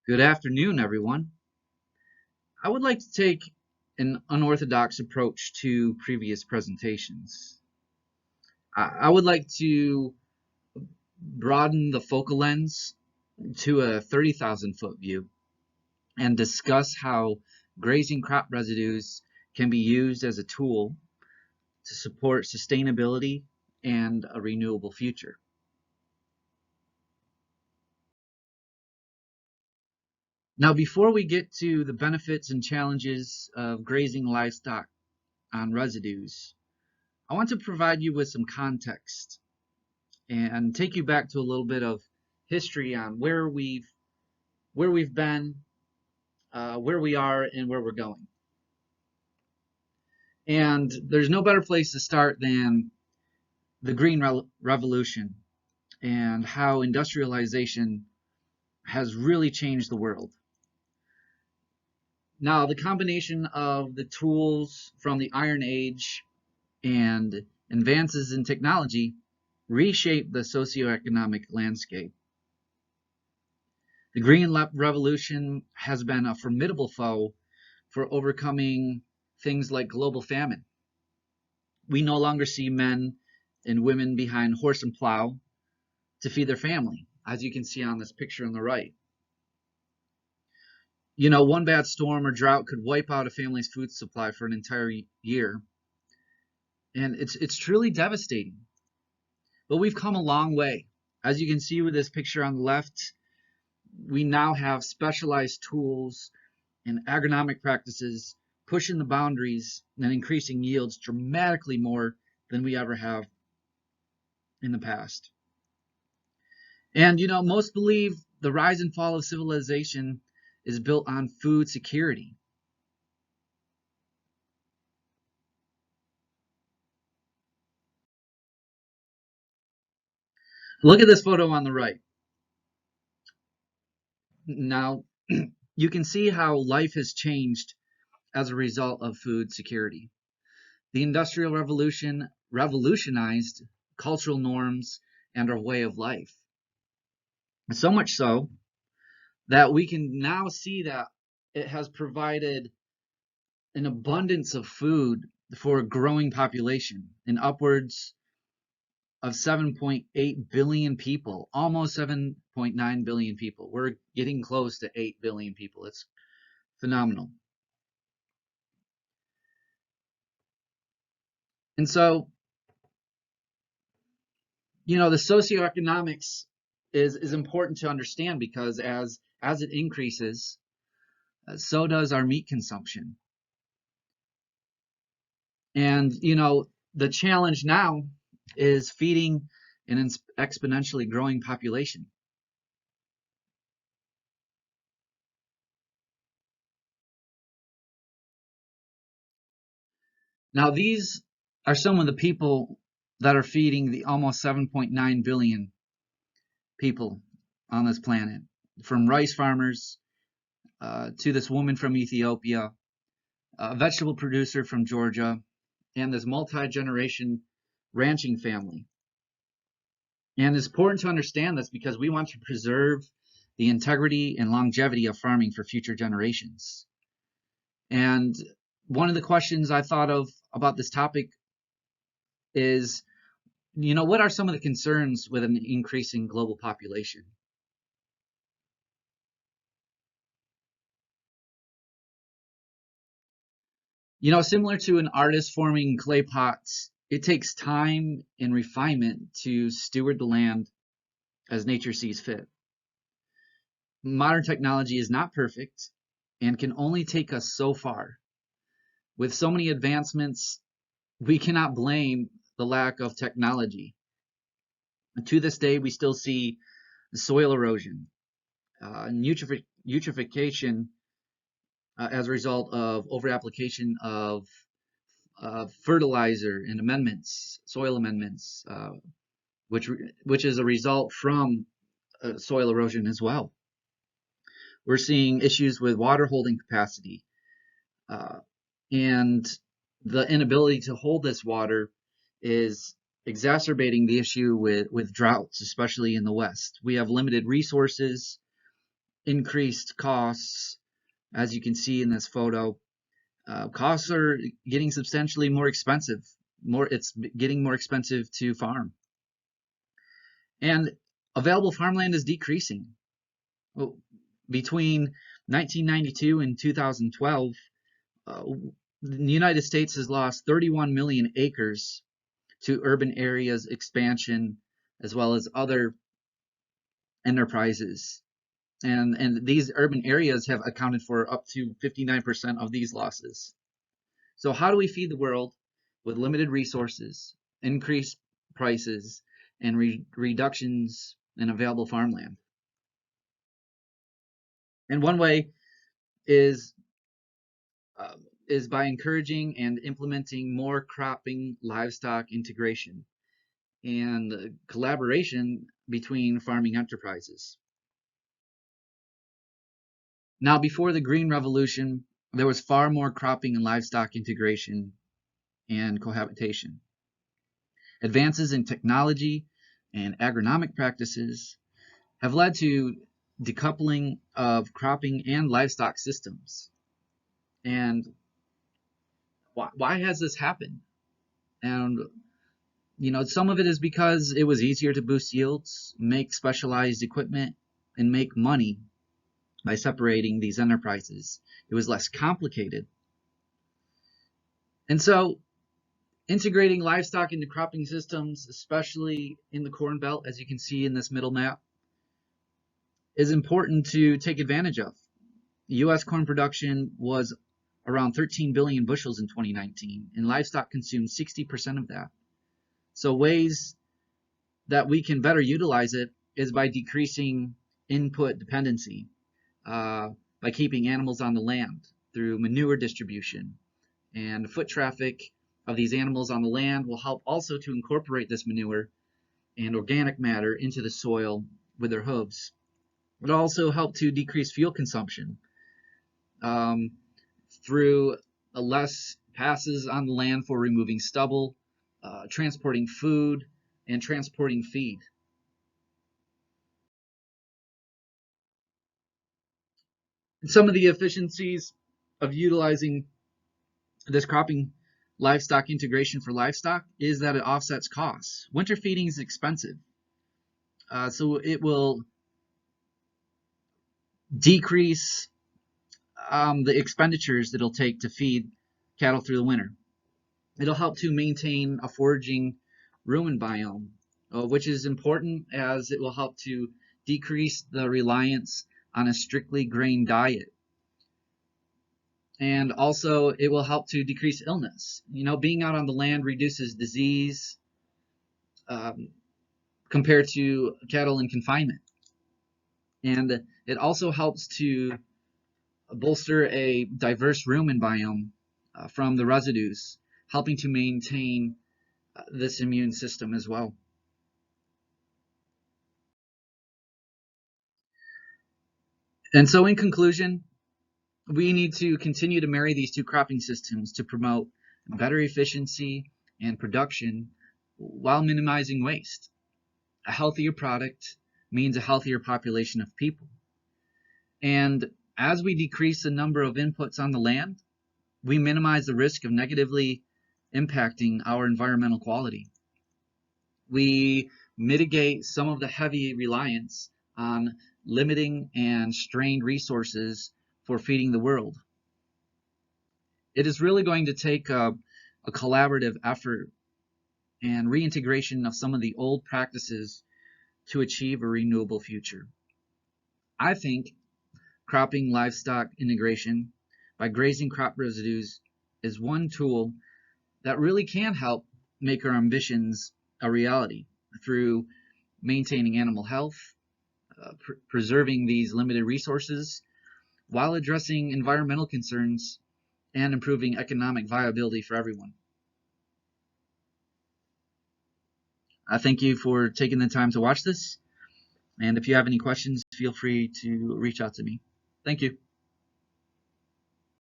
Good afternoon, everyone. I would like to take an unorthodox approach to previous presentations. I would like to broaden the focal lens to a 30,000 foot view and discuss how grazing crop residues can be used as a tool to support sustainability and a renewable future. Now, before we get to the benefits and challenges of grazing livestock on residues, I want to provide you with some context and take you back to a little bit of history on where we've been, where we are, and where we're going. And there's no better place to start than the Green Revolution and how industrialization has really changed the world. Now, the combination of the tools from the Iron Age and advances in technology reshaped the socioeconomic landscape. The Green Revolution has been a formidable foe for overcoming things like global famine. We no longer see men and women behind horse and plow to feed their family, as you can see on this picture on the right. You know, one bad storm or drought could wipe out a family's food supply for an entire year, and it's truly devastating. But we've come a long way. As you can see with this picture on the left, we now have specialized tools and agronomic practices pushing the boundaries and increasing yields dramatically more than we ever have in the past. And you know, most believe the rise and fall of civilization is built on food security. Look at this photo on the right. Now, you can see how life has changed as a result of food security. The Industrial Revolution revolutionized cultural norms and our way of life. So much so that we can now see that it has provided an abundance of food for a growing population in upwards of 7.8 billion people, almost 7.9 billion people. We're getting close to 8 billion people. It's phenomenal. And so, you know, the socioeconomics is important to understand because as it increases, so does our meat consumption. And you know, the challenge now is feeding an exponentially growing population. Now, these are some of the people that are feeding the almost 7.9 billion people on this planet, from rice farmers to this woman from Ethiopia, a vegetable producer from Georgia, and this multi-generation ranching family. And it's important to understand this because we want to preserve the integrity and longevity of farming for future generations. And one of the questions I thought of about this topic is, you know, what are some of the concerns with an increasing global population? You know, similar to an artist forming clay pots, it takes time and refinement to steward the land as nature sees fit. Modern technology is not perfect and can only take us so far. With so many advancements, we cannot blame the lack of technology. To this day, we still see soil erosion, eutrophication as a result of over-application of fertilizer and amendments, soil amendments, which is a result from soil erosion as well. We're seeing issues with water holding capacity and the inability to hold this water is exacerbating the issue with droughts, especially in the West. We have limited resources increased costs, as you can see in this photo. Costs are getting substantially more expensive. It's getting more expensive to farm. And available farmland is decreasing. Well, between 1992 and 2012, the United States has lost 31 million acres to urban areas expansion, as well as other enterprises. And these urban areas have accounted for up to 59% of these losses. So how do we feed the world with limited resources, increased prices, and reductions in available farmland? And one way is uh, is by encouraging and implementing more cropping livestock integration and collaboration between farming enterprises. Now, before the Green Revolution, there was far more cropping and livestock integration and cohabitation. Advances in technology and agronomic practices have led to decoupling of cropping and livestock systems. And why has this happened? And some of it is because it was easier to boost yields, make specialized equipment, and make money by separating these enterprises. It was less complicated. And so integrating livestock into cropping systems, especially in the Corn Belt, as you can see in this middle map, is important to take advantage of. U.S. corn production was around 13 billion bushels in 2019, and livestock consumed 60% of that. So ways that we can better utilize it is by decreasing input dependency, by keeping animals on the land through manure distribution. And foot traffic of these animals on the land will help also to incorporate this manure and organic matter into the soil with their hooves. It also help to decrease fuel consumption through less passes on the land for removing stubble, transporting food, and transporting feed. Some of the efficiencies of utilizing this cropping livestock integration for livestock is that it offsets costs. Winter feeding is expensive, so it will decrease the expenditures that it'll take to feed cattle through the winter. It'll help to maintain a foraging rumen biome, which is important as it will help to decrease the reliance on a strictly grain diet. And also it will help to decrease illness. Being out on the land reduces disease um, compared to cattle in confinement. And it also helps to bolster a diverse rumen biome from the residues, helping to maintain this immune system as well. And so in conclusion, we need to continue to marry these two cropping systems to promote better efficiency and production while minimizing waste. A healthier product means a healthier population of people. And as we decrease the number of inputs on the land, we minimize the risk of negatively impacting our environmental quality. We mitigate some of the heavy reliance on limiting and strained resources for feeding the world. It is really going to take a collaborative effort and reintegration of some of the old practices to achieve a renewable future. I think cropping livestock integration by grazing crop residues is one tool that really can help make our ambitions a reality through maintaining animal health, preserving these limited resources, while addressing environmental concerns and improving economic viability for everyone. I thank you for taking the time to watch this, and if you have any questions, feel free to reach out to me. Thank you.